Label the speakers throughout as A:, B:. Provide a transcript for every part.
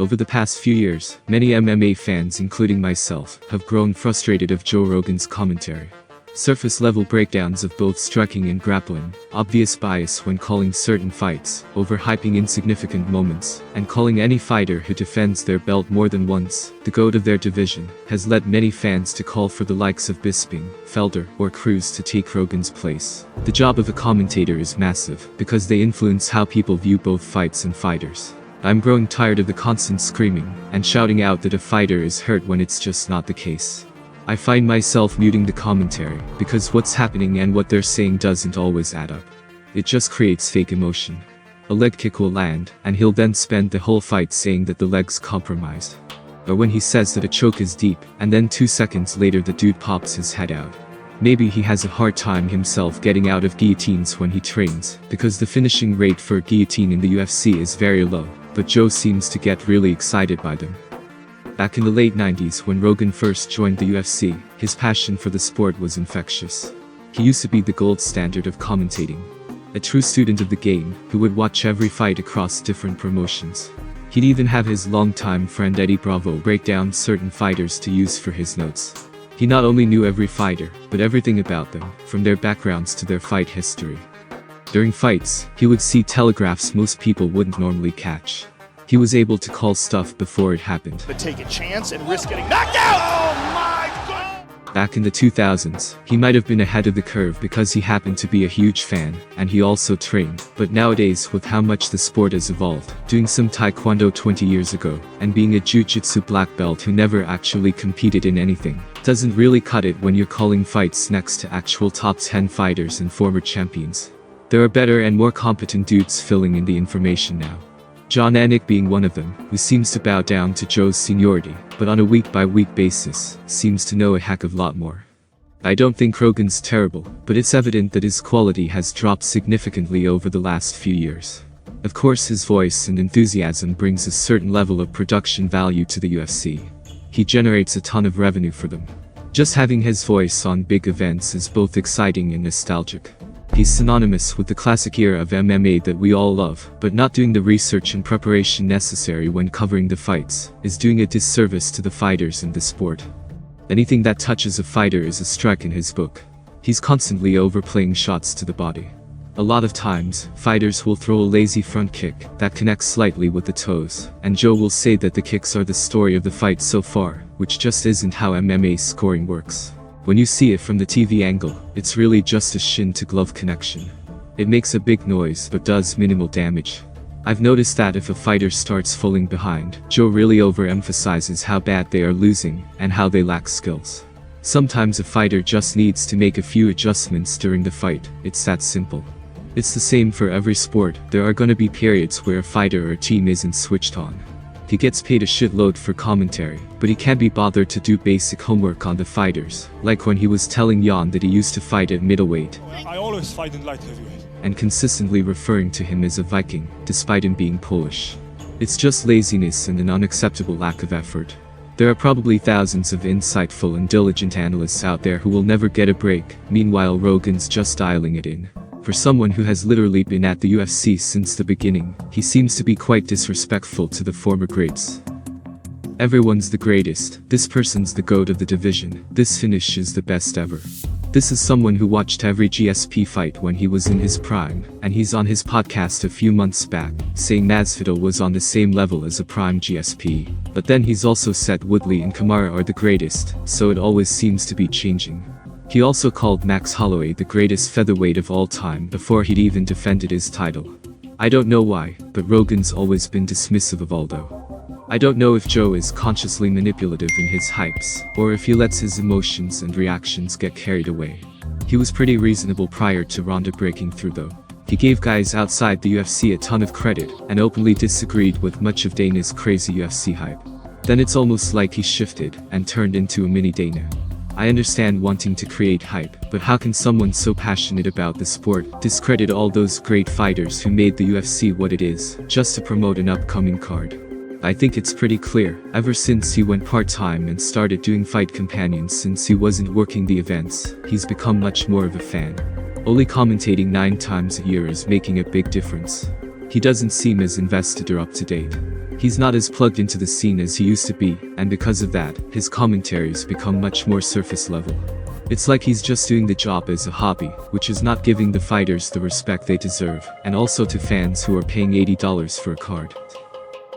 A: Over the past few years, many MMA fans, including myself, have grown frustrated of Joe Rogan's commentary. Surface-level breakdowns of both striking and grappling, obvious bias when calling certain fights, overhyping insignificant moments, and calling any fighter who defends their belt more than once the GOAT of their division, has led many fans to call for the likes of Bisping, Felder, or Cruz to take Rogan's place. The job of a commentator is massive, because they influence how people view both fights and fighters. I'm growing tired of the constant screaming and shouting out that a fighter is hurt when it's just not the case. I find myself muting the commentary, because what's happening and what they're saying doesn't always add up. It just creates fake emotion. A leg kick will land, and he'll then spend the whole fight saying that the leg's compromised. Or when he says that a choke is deep, and then 2 seconds later the dude pops his head out. Maybe he has a hard time himself getting out of guillotines when he trains, because the finishing rate for a guillotine in the UFC is very low, but Joe seems to get really excited by them. Back in the late 90s when Rogan first joined the UFC, his passion for the sport was infectious. He used to be the gold standard of commentating. A true student of the game, who would watch every fight across different promotions. He'd even have his longtime friend Eddie Bravo break down certain fighters to use for his notes. He not only knew every fighter, but everything about them, from their backgrounds to their fight history. During fights, he would see telegraphs most people wouldn't normally catch. He was able to call stuff before it happened.
B: But take a chance and risk getting knocked out! Oh my God!
A: Back in the 2000s, he might have been ahead of the curve because he happened to be a huge fan, and he also trained. But nowadays, with how much the sport has evolved, doing some taekwondo 20 years ago, and being a jiu-jitsu black belt who never actually competed in anything, doesn't really cut it when you're calling fights next to actual top 10 fighters and former champions. There are better and more competent dudes filling in the information now. Jon Anik being one of them, who seems to bow down to Joe's seniority, but on a week-by-week basis, seems to know a heck of a lot more. I don't think Rogan's terrible, but it's evident that his quality has dropped significantly over the last few years. Of course, his voice and enthusiasm brings a certain level of production value to the UFC. He generates a ton of revenue for them. Just having his voice on big events is both exciting and nostalgic. He's synonymous with the classic era of MMA that we all love, but not doing the research and preparation necessary when covering the fights is doing a disservice to the fighters and the sport. Anything that touches a fighter is a strike in his book. He's constantly overplaying shots to the body. A lot of times, fighters will throw a lazy front kick that connects slightly with the toes, and Joe will say that the kicks are the story of the fight so far, which just isn't how MMA scoring works. When you see it from the TV angle, it's really just a shin-to-glove connection. It makes a big noise but does minimal damage. I've noticed that if a fighter starts falling behind, Joe really overemphasizes how bad they are losing and how they lack skills. Sometimes a fighter just needs to make a few adjustments during the fight, it's that simple. It's the same for every sport, there are gonna be periods where a fighter or team isn't switched on. He gets paid a shitload for commentary, but he can't be bothered to do basic homework on the fighters, like when he was telling Jan that he used to fight at middleweight.
C: I always fight in light heavyweight.
A: And consistently referring to him as a Viking, despite him being Polish. It's just laziness and an unacceptable lack of effort. There are probably thousands of insightful and diligent analysts out there who will never get a break, meanwhile Rogan's just dialing it in. For someone who has literally been at the UFC since the beginning, he seems to be quite disrespectful to the former greats. Everyone's the greatest, this person's the GOAT of the division, this finish is the best ever. This is someone who watched every GSP fight when he was in his prime, and he's on his podcast a few months back, saying Masvidal was on the same level as a prime GSP. But then he's also said Woodley and Kamaru are the greatest, so it always seems to be changing. He also called Max Holloway the greatest featherweight of all time before he'd even defended his title. I don't know why, but Rogan's always been dismissive of Aldo. I don't know if Joe is consciously manipulative in his hypes, or if he lets his emotions and reactions get carried away. He was pretty reasonable prior to Ronda breaking through though. He gave guys outside the UFC a ton of credit, and openly disagreed with much of Dana's crazy UFC hype. Then it's almost like he shifted, and turned into a mini Dana. I understand wanting to create hype, but how can someone so passionate about the sport discredit all those great fighters who made the UFC what it is, just to promote an upcoming card? I think it's pretty clear, ever since he went part-time and started doing fight companions since he wasn't working the events, he's become much more of a fan. Only commentating 9 times a year is making a big difference. He doesn't seem as invested or up to date. He's not as plugged into the scene as he used to be, and because of that, his commentaries become much more surface level. It's like he's just doing the job as a hobby, which is not giving the fighters the respect they deserve, and also to fans who are paying $80 for a card.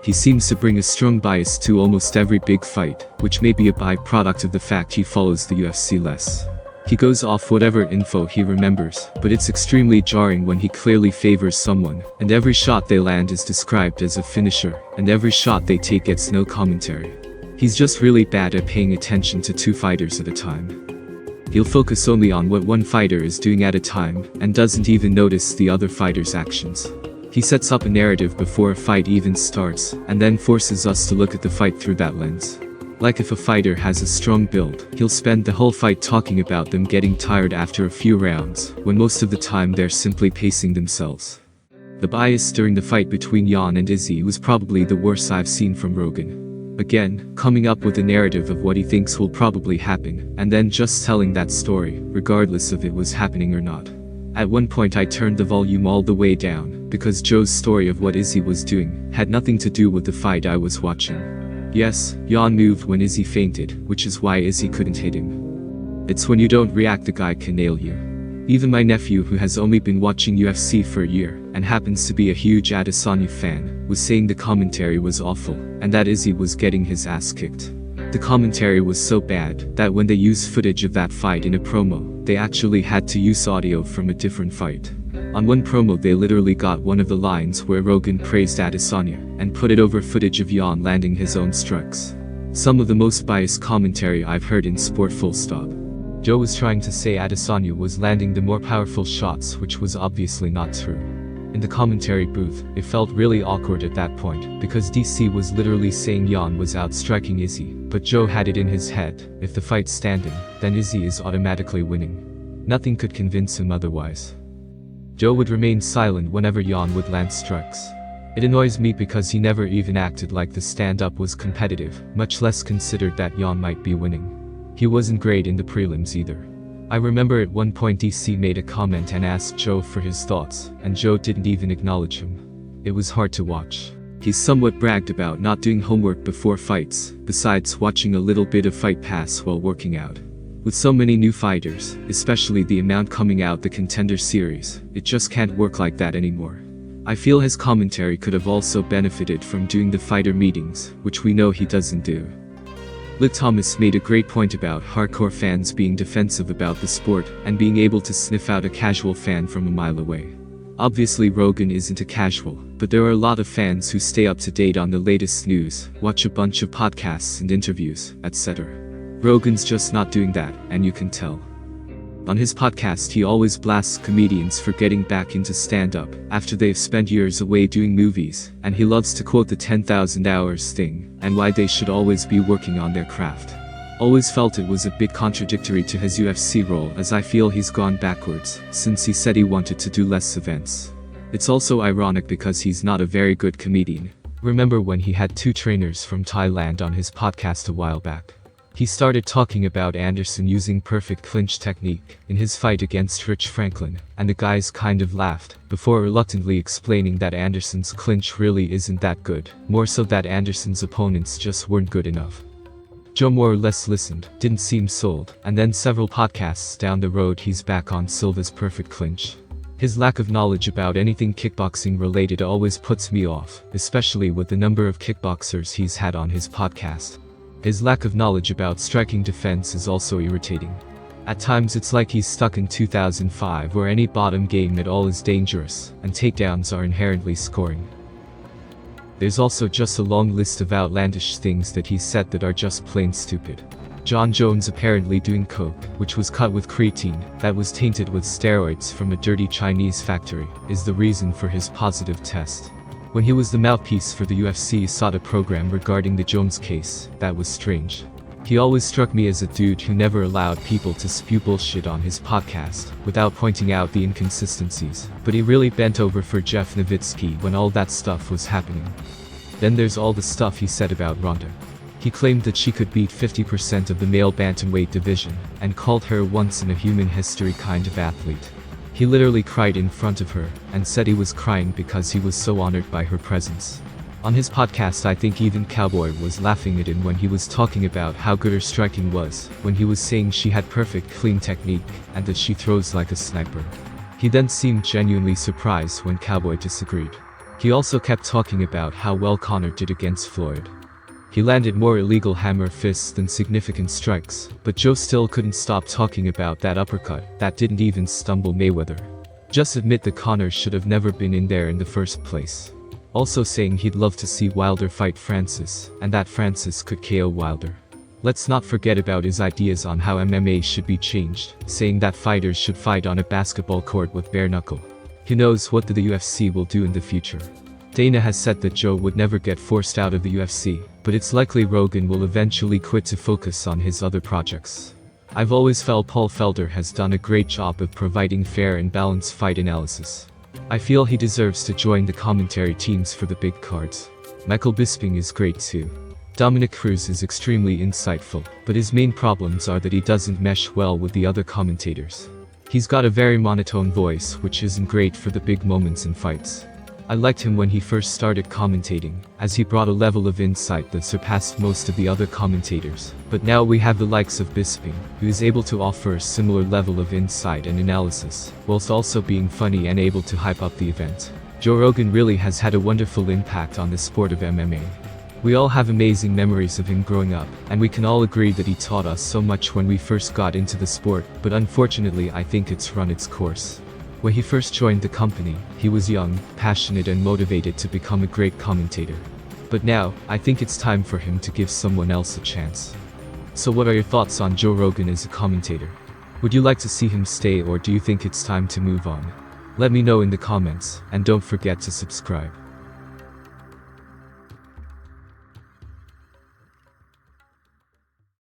A: He seems to bring a strong bias to almost every big fight, which may be a byproduct of the fact he follows the UFC less. He goes off whatever info he remembers, but it's extremely jarring when he clearly favors someone, and every shot they land is described as a finisher, and every shot they take gets no commentary. He's just really bad at paying attention to two fighters at a time. He'll focus only on what one fighter is doing at a time, and doesn't even notice the other fighter's actions. He sets up a narrative before a fight even starts, and then forces us to look at the fight through that lens. Like if a fighter has a strong build, he'll spend the whole fight talking about them getting tired after a few rounds, when most of the time they're simply pacing themselves. The bias during the fight between Jan and Izzy was probably the worst I've seen from Rogan. Again, coming up with a narrative of what he thinks will probably happen, and then just telling that story, regardless of it was happening or not. At one point I turned the volume all the way down, because Joe's story of what Izzy was doing had nothing to do with the fight I was watching. Yes, Jan moved when Izzy fainted, which is why Izzy couldn't hit him. It's when you don't react the guy can nail you. Even my nephew, who has only been watching UFC for a year, and happens to be a huge Adesanya fan, was saying the commentary was awful, and that Izzy was getting his ass kicked. The commentary was so bad, that when they used footage of that fight in a promo, they actually had to use audio from a different fight. On one promo they literally got one of the lines where Rogan praised Adesanya, and put it over footage of Jan landing his own strikes. Some of the most biased commentary I've heard in sport, full stop. Joe was trying to say Adesanya was landing the more powerful shots, which was obviously not true. In the commentary booth, it felt really awkward at that point, because DC was literally saying Jan was outstriking Izzy, but Joe had it in his head, if the fight's standing, then Izzy is automatically winning. Nothing could convince him otherwise. Joe would remain silent whenever Jan would land strikes. It annoys me because he never even acted like the stand-up was competitive, much less considered that Jan might be winning. He wasn't great in the prelims either. I remember at one point DC made a comment and asked Joe for his thoughts, and Joe didn't even acknowledge him. It was hard to watch. He somewhat bragged about not doing homework before fights, besides watching a little bit of Fight Pass while working out. With so many new fighters, especially the amount coming out the Contender series, it just can't work like that anymore. I feel his commentary could have also benefited from doing the fighter meetings, which we know he doesn't do. Luke Thomas made a great point about hardcore fans being defensive about the sport, and being able to sniff out a casual fan from a mile away. Obviously Rogan isn't a casual, but there are a lot of fans who stay up to date on the latest news, watch a bunch of podcasts and interviews, etc. Rogan's just not doing that, and you can tell. On his podcast he always blasts comedians for getting back into stand-up, after they've spent years away doing movies, and he loves to quote the 10,000 hours thing, and why they should always be working on their craft. Always felt it was a bit contradictory to his UFC role, as I feel he's gone backwards, since he said he wanted to do less events. It's also ironic because he's not a very good comedian. Remember when he had 2 trainers from Thailand on his podcast a while back? He started talking about Anderson using perfect clinch technique in his fight against Rich Franklin, and the guys kind of laughed, before reluctantly explaining that Anderson's clinch really isn't that good, more so that Anderson's opponents just weren't good enough. Joe more or less listened, didn't seem sold, and then several podcasts down the road he's back on Silva's perfect clinch. His lack of knowledge about anything kickboxing related always puts me off, especially with the number of kickboxers he's had on his podcast. His lack of knowledge about striking defense is also irritating. At times it's like he's stuck in 2005 where any bottom game at all is dangerous, and takedowns are inherently scoring. There's also just a long list of outlandish things that he's said that are just plain stupid. John Jones apparently doing coke, which was cut with creatine, that was tainted with steroids from a dirty Chinese factory, is the reason for his positive test. When he was the mouthpiece for the UFC SADA program regarding the Jones case, that was strange. He always struck me as a dude who never allowed people to spew bullshit on his podcast, without pointing out the inconsistencies, but he really bent over for Jeff Nowitzki when all that stuff was happening. Then there's all the stuff he said about Ronda. He claimed that she could beat 50% of the male bantamweight division, and called her a once-in-a-human history kind of athlete. He literally cried in front of her, and said he was crying because he was so honored by her presence. On his podcast, I think even Cowboy was laughing at him when he was talking about how good her striking was, when he was saying she had perfect clean technique, and that she throws like a sniper. He then seemed genuinely surprised when Cowboy disagreed. He also kept talking about how well Conor did against Floyd. He landed more illegal hammer fists than significant strikes, but Joe still couldn't stop talking about that uppercut that didn't even stumble Mayweather. Just admit that Conor should have never been in there in the first place. Also saying he'd love to see Wilder fight Francis, and that Francis could KO Wilder. Let's not forget about his ideas on how MMA should be changed, saying that fighters should fight on a basketball court with bare knuckle. Who knows what the UFC will do in the future. Dana has said that Joe would never get forced out of the UFC, but it's likely Rogan will eventually quit to focus on his other projects. I've always felt Paul Felder has done a great job of providing fair and balanced fight analysis. I feel he deserves to join the commentary teams for the big cards. Michael Bisping is great too. Dominic Cruz is extremely insightful, but his main problems are that he doesn't mesh well with the other commentators. He's got a very monotone voice, which isn't great for the big moments in fights. I liked him when he first started commentating, as he brought a level of insight that surpassed most of the other commentators. But now we have the likes of Bisping, who is able to offer a similar level of insight and analysis, whilst also being funny and able to hype up the event. Joe Rogan really has had a wonderful impact on the sport of MMA. We all have amazing memories of him growing up, and we can all agree that he taught us so much when we first got into the sport, but unfortunately I think it's run its course. When he first joined the company, he was young, passionate and motivated to become a great commentator. But now, I think it's time for him to give someone else a chance. So what are your thoughts on Joe Rogan as a commentator? Would you like to see him stay, or do you think it's time to move on? Let me know in the comments, and don't forget to subscribe.